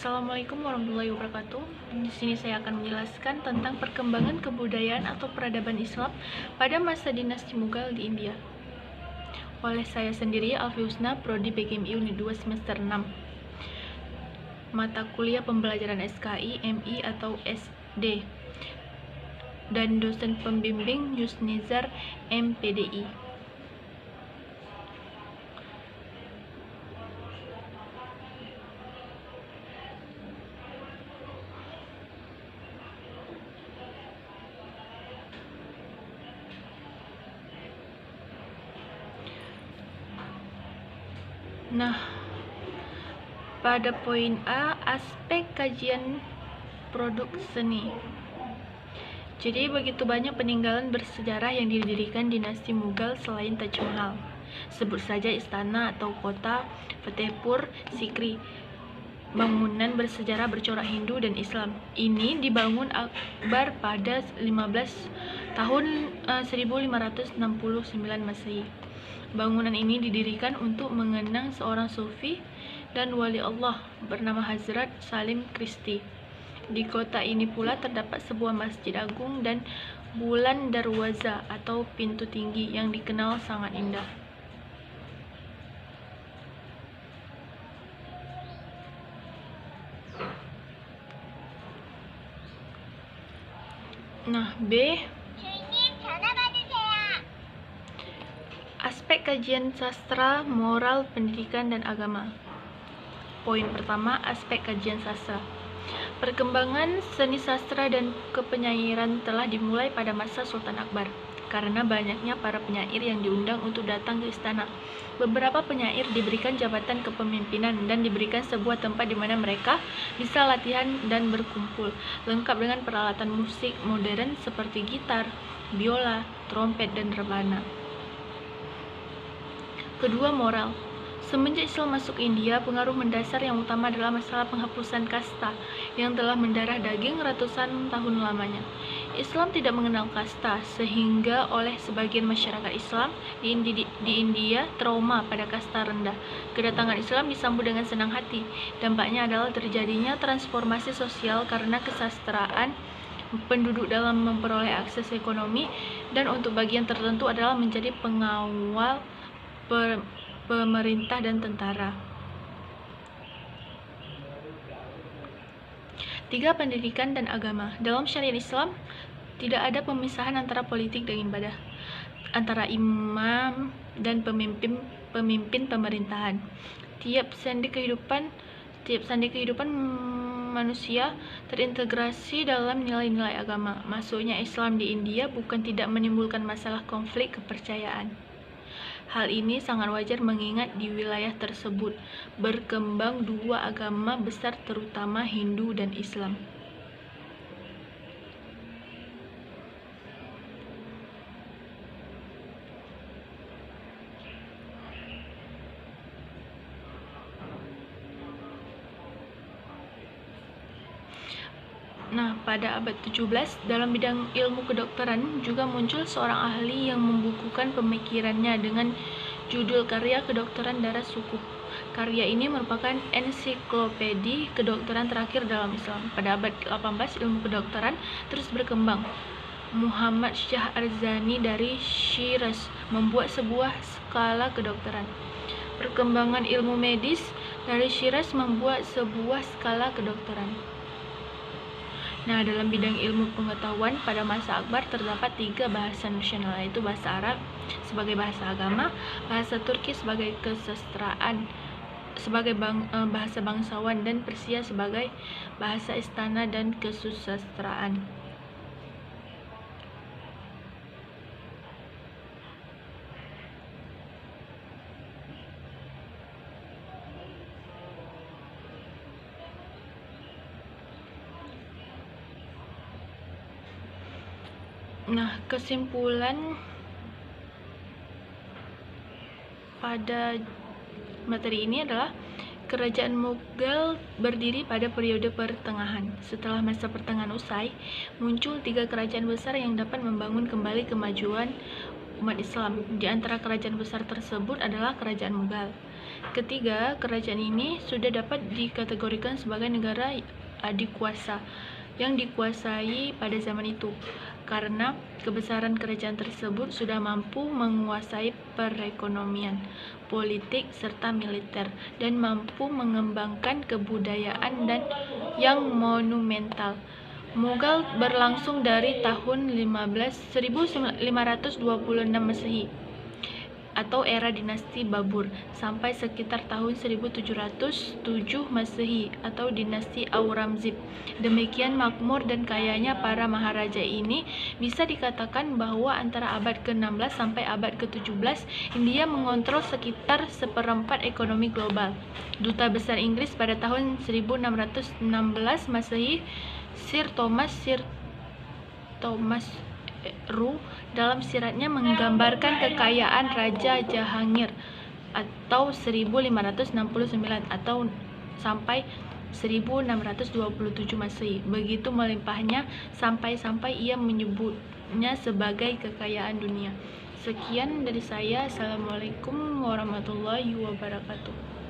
Assalamualaikum warahmatullahi wabarakatuh. Di sini saya akan menjelaskan tentang perkembangan kebudayaan atau peradaban Islam pada masa dinasti Mughal di India. Oleh saya sendiri, Alfi Husna, Prodi PKMI Unit 2 semester 6. Mata kuliah pembelajaran SKI, MI atau SD. Dan dosen pembimbing Yusnizar MPDI. Nah, pada poin A, aspek kajian produk seni. Jadi begitu banyak peninggalan bersejarah yang didirikan dinasti Mughal selain Taj Mahal. Sebut saja istana atau kota Fatehpur Sikri. Bangunan bersejarah bercorak Hindu dan Islam. Ini dibangun Akbar pada 1569 Masehi. Bangunan ini didirikan untuk mengenang seorang sufi dan wali Allah bernama Hazrat Salim Christi. Di kota ini pula terdapat sebuah masjid agung dan bulan darwaza atau pintu tinggi yang dikenal sangat indah. Nah, B, aspek kajian sastra, moral, pendidikan, dan agama. Poin pertama, aspek kajian sastra. Perkembangan seni sastra dan kepenyairan telah dimulai pada masa Sultan Akbar, karena banyaknya para penyair yang diundang untuk datang ke istana. Beberapa penyair diberikan jabatan kepemimpinan dan diberikan sebuah tempat di mana mereka bisa latihan dan berkumpul, lengkap dengan peralatan musik modern seperti gitar, biola, trompet, dan rebana. Kedua, moral. Semenjak Islam masuk India, pengaruh mendasar yang utama adalah masalah penghapusan kasta yang telah mendarah daging ratusan tahun lamanya. Islam tidak mengenal kasta, sehingga oleh sebagian masyarakat Islam di India trauma pada kasta rendah. Kedatangan Islam disambut dengan senang hati. Dampaknya adalah terjadinya transformasi sosial karena kesastraan penduduk dalam memperoleh akses ekonomi, dan untuk bagian tertentu adalah menjadi pengawal pemerintah dan tentara. 3. Pendidikan dan agama. Dalam syariat Islam, tidak ada pemisahan antara politik dan ibadah, antara imam dan pemimpin pemerintahan. Tiap sendi kehidupan manusia terintegrasi dalam nilai-nilai agama. Masuknya Islam di India bukan tidak menimbulkan masalah konflik kepercayaan. Hal ini sangat wajar mengingat di wilayah tersebut berkembang dua agama besar, terutama Hindu dan Islam. Nah, pada abad 17, dalam bidang ilmu kedokteran juga muncul seorang ahli yang membukukan pemikirannya dengan judul Karya Kedokteran Darah Suku. Karya ini merupakan ensiklopedi kedokteran terakhir dalam Islam. Pada abad 18, ilmu kedokteran terus berkembang. Muhammad Shah Arzani dari Shiraz membuat sebuah skala kedokteran. Perkembangan ilmu medis dari Shiraz membuat sebuah skala kedokteran. Nah, dalam bidang ilmu pengetahuan pada masa Akbar terdapat 3 bahasa nasional, yaitu bahasa Arab sebagai bahasa agama, bahasa Turki sebagai kesastraan, sebagai bahasa bangsawan, dan Persia sebagai bahasa istana dan kesusastraan. Nah, kesimpulan pada materi ini adalah kerajaan Mughal berdiri pada periode pertengahan. Setelah masa pertengahan usai, muncul 3 kerajaan besar yang dapat membangun kembali kemajuan umat Islam. Di antara kerajaan besar tersebut adalah kerajaan Mughal. Ketiga, kerajaan ini sudah dapat dikategorikan sebagai negara adikuasa yang dikuasai pada zaman itu, karena kebesaran kerajaan tersebut sudah mampu menguasai perekonomian, politik, serta militer, dan mampu mengembangkan kebudayaan dan yang monumental. Mughal berlangsung dari tahun 1526 Masehi atau era dinasti Babur sampai sekitar tahun 1707 Masehi atau dinasti Aurangzeb. Demikian makmur dan kayanya para maharaja ini, bisa dikatakan bahwa antara abad ke-16 sampai abad ke-17 India mengontrol sekitar seperempat ekonomi global. Duta Besar Inggris pada tahun 1616 Masehi, Sir Thomas Roe dalam siratnya menggambarkan kekayaan Raja Jahangir atau 1569 atau sampai 1627 Masehi. Begitu melimpahnya sampai ia menyebutnya sebagai kekayaan dunia. Sekian dari saya. Assalamualaikum warahmatullahi wabarakatuh.